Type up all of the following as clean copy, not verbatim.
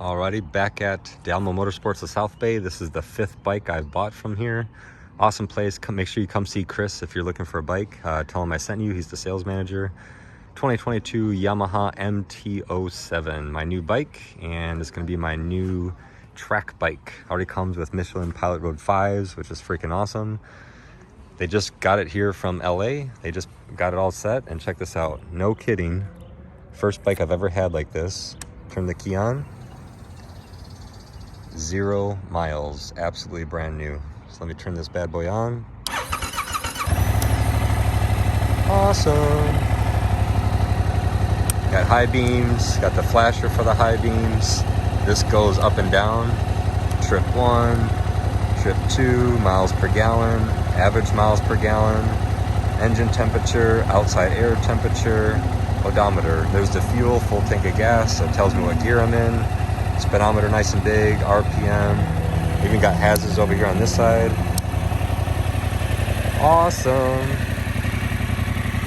Alrighty, back at Dalmo Motorsports of South Bay. This is the 5th bike I've bought from here. Awesome place. Make sure you come see Chris if you're looking for a bike. Tell him I sent you. He's the sales manager. 2022 Yamaha MT-07, my new bike, and it's going to be my new track bike. Already comes with Michelin Pilot Road 5s, which is freaking awesome. They just got it here from LA. They just got it all set, and check this out. No kidding. First bike I've ever had like this. Turn the key on. 0 miles, absolutely brand new. So let me turn this bad boy on. Awesome. Got high beams, got the flasher for the high beams. This goes up and down. Trip 1, trip 2, miles per gallon, average miles per gallon, engine temperature, outside air temperature, odometer. There's the fuel, full tank of gas, so it tells me what gear I'm in. Speedometer nice and big, RPM. Even got hazards over here on this side. Awesome.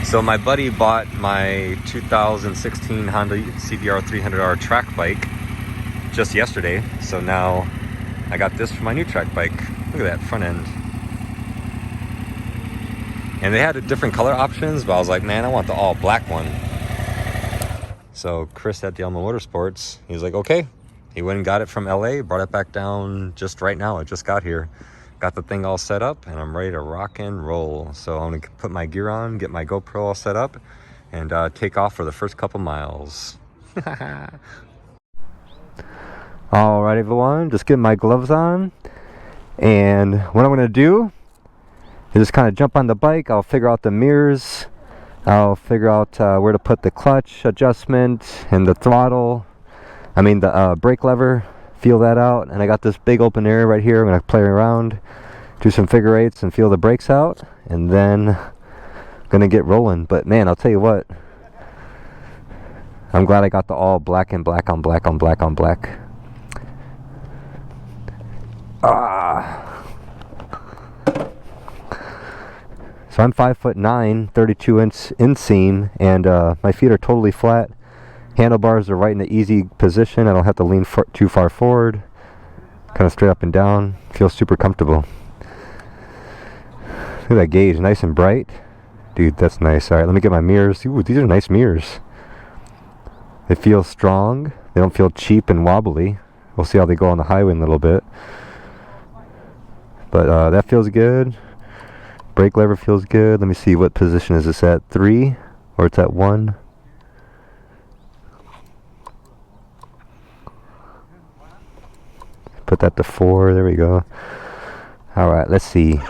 So my buddy bought my 2016 Honda CBR 300R track bike just yesterday. So now I got this for my new track bike. Look at that front end. And they had different color options, but I was like, man, I want the all black one. So Chris at Dalmo Motorsports, he was like, okay. He went and got it from LA, brought it back down just right now. I just got here. Got the thing all set up, and I'm ready to rock and roll. So I'm gonna put my gear on, get my GoPro all set up, and take off for the first couple miles. All right, everyone, just getting my gloves on. And what I'm gonna do is just kind of jump on the bike. I'll figure out the mirrors. I'll figure out where to put the clutch adjustment and the throttle. The brake lever, feel that out. And I got this big open area right here. I'm going to play around, do some figure eights and feel the brakes out. And then I'm going to get rolling. But man, I'll tell you what. I'm glad I got the all black and black on black on black on black. So I'm 5'9", 32-inch inseam, and my feet are totally flat. Handlebars are right in the easy position. I don't have to lean too far forward. Kind of straight up and down. Feels super comfortable. Look at that gauge, nice and bright. Dude, that's nice. Alright, let me get my mirrors. Ooh, these are nice mirrors. They feel strong. They don't feel cheap and wobbly. We'll see how they go on the highway in a little bit. But that feels good. Brake lever feels good. Let me see, what position is this at? 3? Or it's at 1? Put that to 4. There we go. Alright, let's see.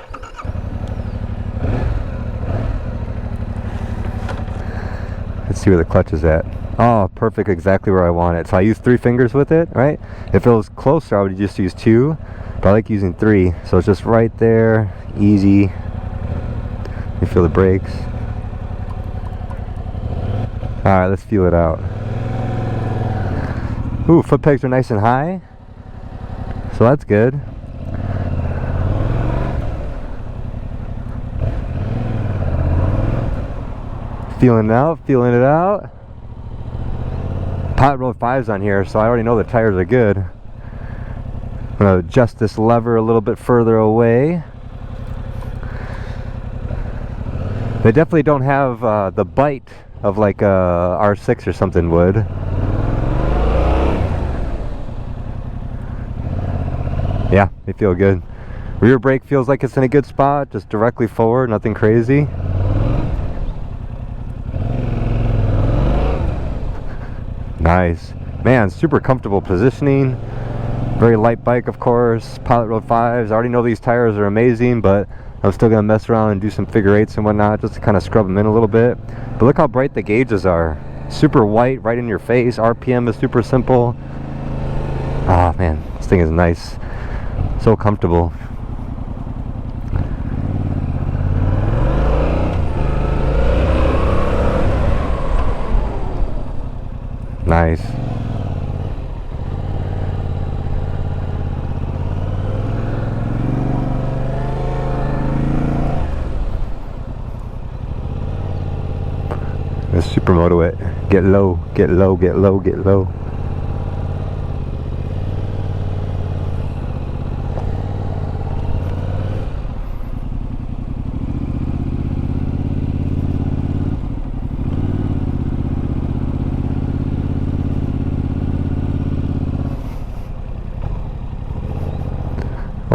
Let's see where the clutch is at. Oh, perfect, exactly where I want it. So I use 3 fingers with it, right? If it was closer, I would just use 2. But I like using 3. So it's just right there, easy. You feel the brakes. Alright, let's feel it out. Ooh, foot pegs are nice and high. So that's good. Feeling it out, feeling it out. Pilot Road 5s on here, so I already know the tires are good. I'm going to adjust this lever a little bit further away. They definitely don't have the bite of like a R6 or something would. Yeah, they feel good. Rear brake feels like it's in a good spot, just directly forward, nothing crazy. Nice. Man, super comfortable positioning. Very light bike, of course. Pilot Road 5s. I already know these tires are amazing, but I'm still going to mess around and do some figure eights and whatnot just to kind of scrub them in a little bit. But look how bright the gauges are. Super white, right in your face. RPM is super simple. Ah, man, this thing is nice. So comfortable. Nice. Let's supermoto it. Get low, get low, get low, get low.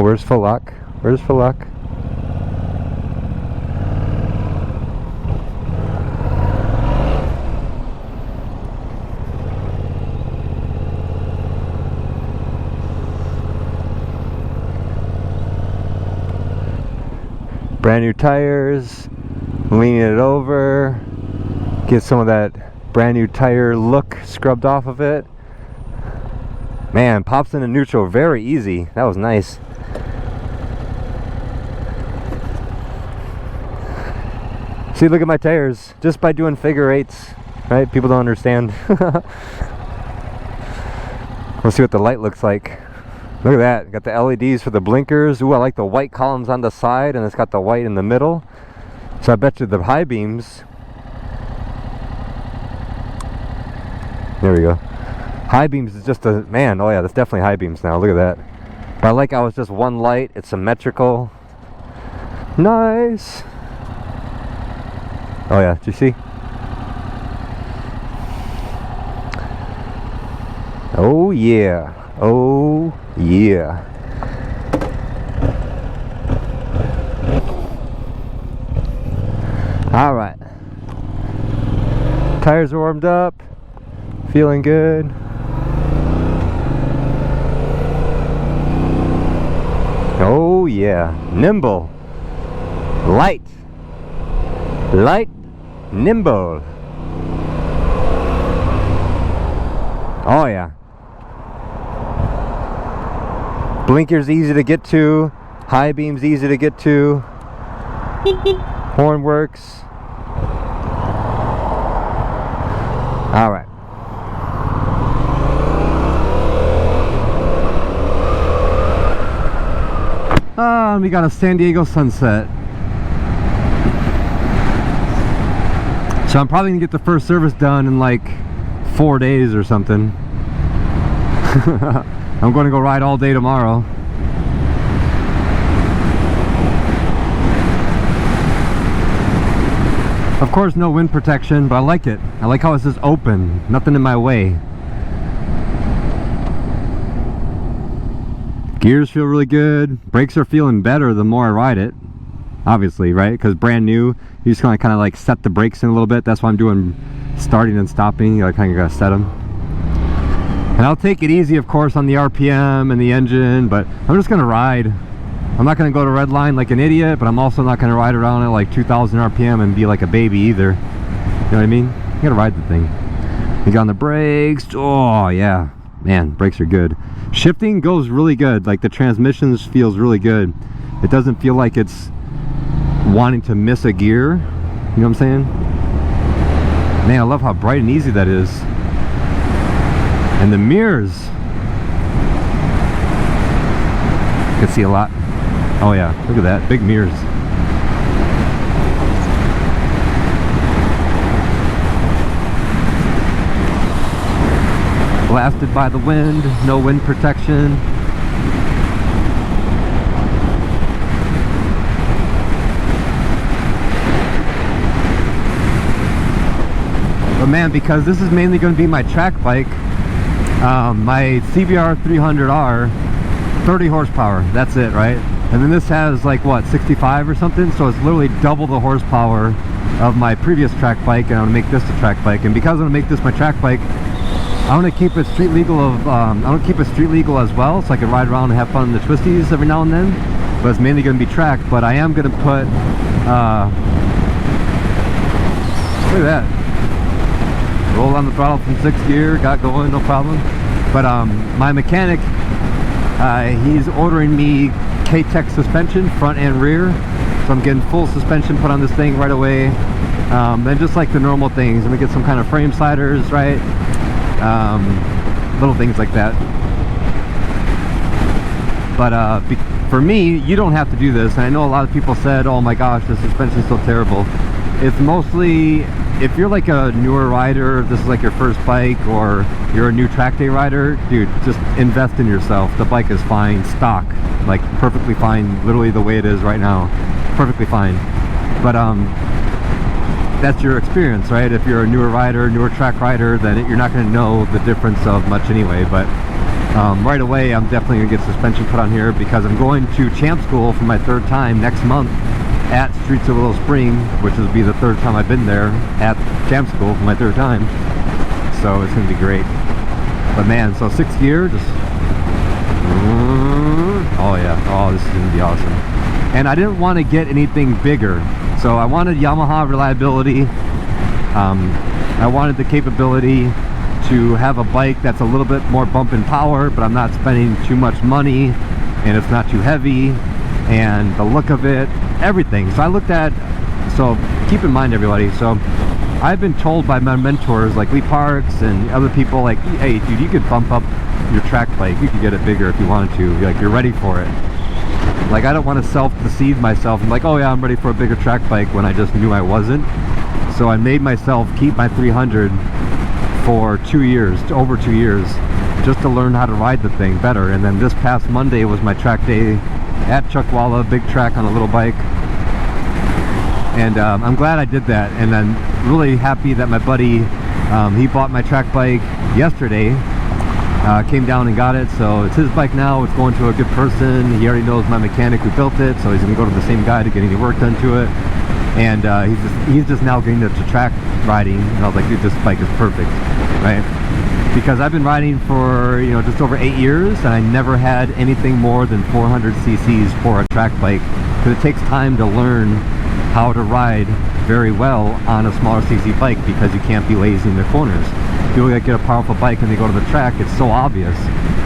where's Full Luck? Where's Full Luck? Brand new tires, leaning it over, get some of that brand new tire look scrubbed off of it. Man, pops into neutral very easy. That was nice. See, look at my tires. Just by doing figure eights, right? People don't understand. Let's see what the light looks like. Look at that. Got the LEDs for the blinkers. Ooh, I like the white columns on the side, and it's got the white in the middle. So I bet you the high beams. There we go. High beams is just a, man, oh yeah, that's definitely high beams now. Look at that. But I like how it's just one light. It's symmetrical. Nice. Oh yeah, did you see? Oh yeah. Oh yeah. All right. Tires are warmed up. Feeling good. Oh yeah. Nimble. Light. Light. Nimble. Oh yeah. Blinkers easy to get to. High beams easy to get to. Horn works. All right. We got a San Diego sunset. So I'm probably gonna get the first service done in like 4 days or something. I'm going to go ride all day tomorrow. Of course, no wind protection, but I like it. I like how it's just open, nothing in my way. Gears feel really good. Brakes are feeling better the more I ride it. Obviously, right? Because brand new, you just kind of like set the brakes in a little bit. That's why I'm doing starting and stopping. You kind of gotta set them. And I'll take it easy, of course, on the RPM and the engine, but I'm just gonna ride. I'm not gonna go to red line like an idiot, but I'm also not gonna ride around at like 2,000 RPM and be like a baby either. You know what I mean? You gotta ride the thing. You got on the brakes. Oh yeah, man, brakes are good. Shifting goes really good. Like the transmissions feels really good. It doesn't feel like it's wanting to miss a gear. You know what I'm saying? Man, I love how bright and easy that is. And the mirrors. You can see a lot. Oh yeah, look at that, big mirrors. Blasted by the wind, no wind protection. But man, because this is mainly going to be my track bike, my CBR 300R, 30 horsepower, that's it, right? And then this has like what, 65 or something, so it's literally double the horsepower of my previous track bike, and I'm gonna make this a track bike. And because I'm gonna make this my track bike, I want to keep it street legal as well, so I can ride around and have fun in the twisties every now and then. But it's mainly going to be track. But I am going to put look at that, roll on the throttle from 6th gear, got going, no problem. But my mechanic, he's ordering me K-Tech suspension, front and rear, so I'm getting full suspension put on this thing right away. Then just like the normal things, I'm gonna get some kind of frame sliders, right? Little things like that. But for me, you don't have to do this. And I know a lot of people said, oh my gosh, the suspension's so terrible. It's mostly, if you're like a newer rider, this is like your first bike, or you're a new track day rider, dude, just invest in yourself. The bike is fine, stock, like perfectly fine, literally the way it is right now, perfectly fine. But that's your experience, right? If you're a newer rider, newer track rider, then you're not going to know the difference of much anyway. But right away I'm definitely gonna get suspension put on here because I'm going to champ school for my 3rd time next month at Streets of Willow Spring, which will be the 3rd time I've been there at champ school for my 3rd time. So it's gonna be great. But man, so 6th gear, just oh yeah, oh this is gonna be awesome. And I didn't want to get anything bigger, so I wanted Yamaha reliability. I wanted the capability to have a bike that's a little bit more bump and power, but I'm not spending too much money, and it's not too heavy, and the look of it, everything. So I looked at, so keep in mind everybody, so I've been told by my mentors like Lee Parks and other people like, hey dude, you could bump up your track bike, you could get it bigger if you wanted to, like you're ready for it. Like I don't want to self-deceive myself and like, oh yeah, I'm ready for a bigger track bike when I just knew I wasn't. So I made myself keep my 300 for 2 years, over 2 years, just to learn how to ride the thing better. And then this past Monday was my track day at Chuckwalla, big track on a little bike. And I'm glad I did that. And I'm really happy that my buddy, he bought my track bike yesterday, came down and got it. So it's his bike now, it's going to a good person. He already knows my mechanic who built it, so he's gonna go to the same guy to get any work done to it. And he's just now getting into track riding, and I was like, dude, this bike is perfect, right? Because I've been riding for, you know, just over 8 years, and I never had anything more than 400 cc's for a track bike, because it takes time to learn how to ride very well on a smaller cc bike, because you can't be lazy in the corners. People that get a powerful bike and they go to the track, it's so obvious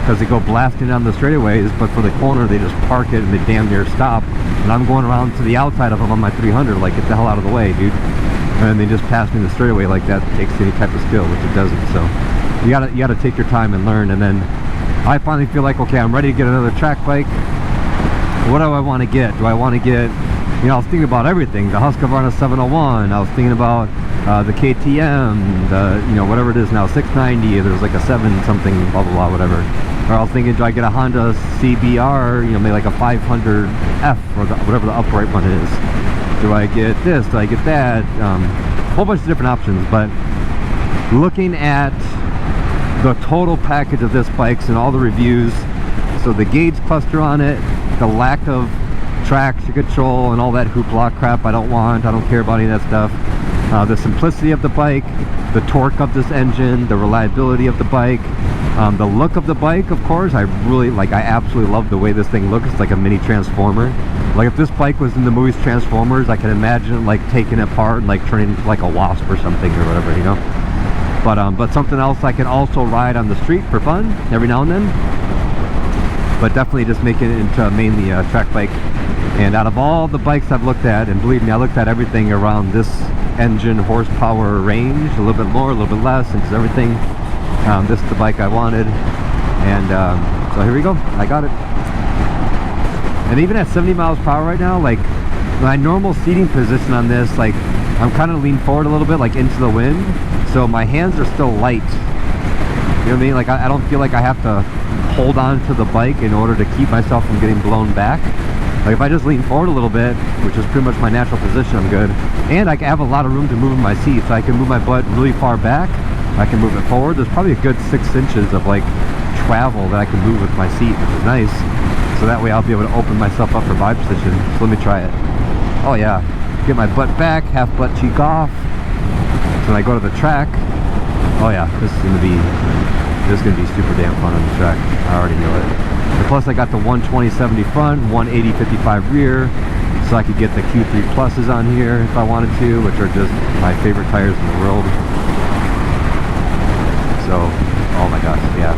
because they go blasting down the straightaways, but for the corner they just park it and they damn near stop. And I'm going around to the outside of them on my 300 like, get the hell out of the way, dude. And they just pass me in the straightaway like that. It takes any type of skill, which it doesn't. So you gotta take your time and learn. And then I finally feel like, okay, I'm ready to get another track bike. What do I want to get? Do I want to get, you know, I was thinking about everything. The Husqvarna 701. I was thinking about the KTM, the, you know, whatever it is now, 690. There's like a 7 something, blah blah blah, whatever. Or I was thinking, do I get a Honda CBR, you know, maybe like a 500F or whatever the upright one is? Do I get this? Do I get that? A whole bunch of different options. But looking at the total package of this bikes and all the reviews, so the gauge cluster on it, the lack of traction control and all that hoopla crap I don't want, I don't care about any of that stuff. The simplicity of the bike, the torque of this engine, the reliability of the bike, the look of the bike, of course. I absolutely love the way this thing looks. It's like a mini transformer. Like if this bike was in the movies Transformers, I can imagine like taking it apart and like turning into like a wasp or something or whatever, you know. But something else I can also ride on the street for fun every now and then. But definitely just making it into mainly a track bike. And out of all the bikes I've looked at, and believe me, I looked at everything around this engine horsepower range, a little bit more, a little bit less, into everything. This is the bike I wanted, and so here we go. I got it. And even at 70 miles per hour right now, like my normal seating position on this, like I'm kind of leaned forward a little bit, like into the wind, so my hands are still light. You know what I mean? Like I don't feel like I have to hold on to the bike in order to keep myself from getting blown back. Like if I just lean forward a little bit, which is pretty much my natural position, I'm good. And I have a lot of room to move in my seat, so I can move my butt really far back. I can move it forward. There's probably a good 6 inches of like travel that I can move with my seat, which is nice. So that way I'll be able to open myself up for vibe position. So let me try it. Oh yeah, get my butt back, half butt cheek off. So when I go to the track, oh yeah, this is gonna be super damn fun on the track. I already know it. And plus I got the 120/70 front, 180/55 rear, so I could get the Q3 pluses on here if I wanted to, which are just my favorite tires in the world. So, oh my gosh, yeah.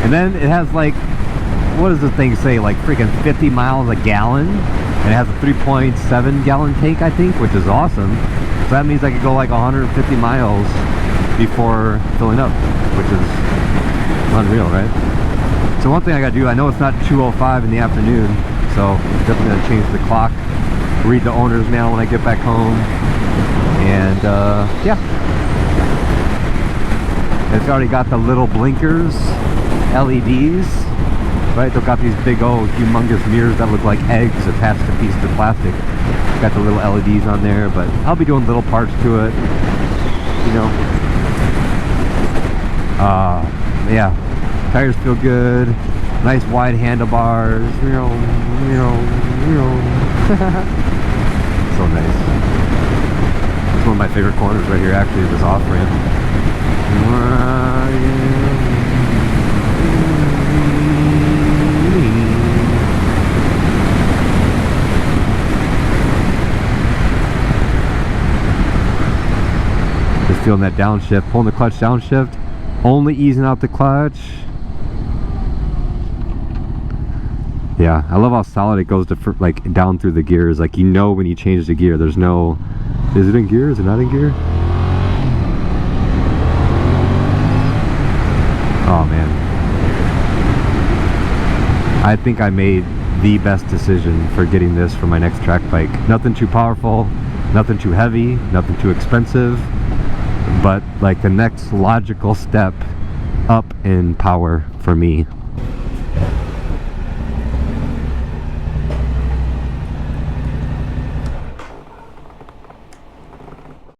And then it has like, what does the thing say, like freaking 50 miles a gallon, and it has a 3.7 gallon tank, I think, which is awesome. So that means I could go like 150 miles before filling up, which is unreal, right? So one thing I gotta do, I know it's not 2:05 in the afternoon, so I'm definitely gonna change the clock, read the owner's mail when I get back home, and yeah. It's already got the little blinkers, LEDs, right? They've got these big old humongous mirrors that look like eggs attached to pieces of plastic. Got the little LEDs on there, but I'll be doing little parts to it, you know. Yeah, Tires feel good. Nice wide handlebars. So nice. It's one of my favorite corners right here, actually, this off ramp. Just feeling that downshift, pulling the clutch downshift, only easing out the clutch. Yeah, I love how solid it goes to like down through the gears. Like, you know, when you change the gear, there's no, is it in gear? Is it not in gear? Oh man, I think I made the best decision for getting this for my next track bike. Nothing too powerful, nothing too heavy, nothing too expensive, but like the next logical step up in power for me.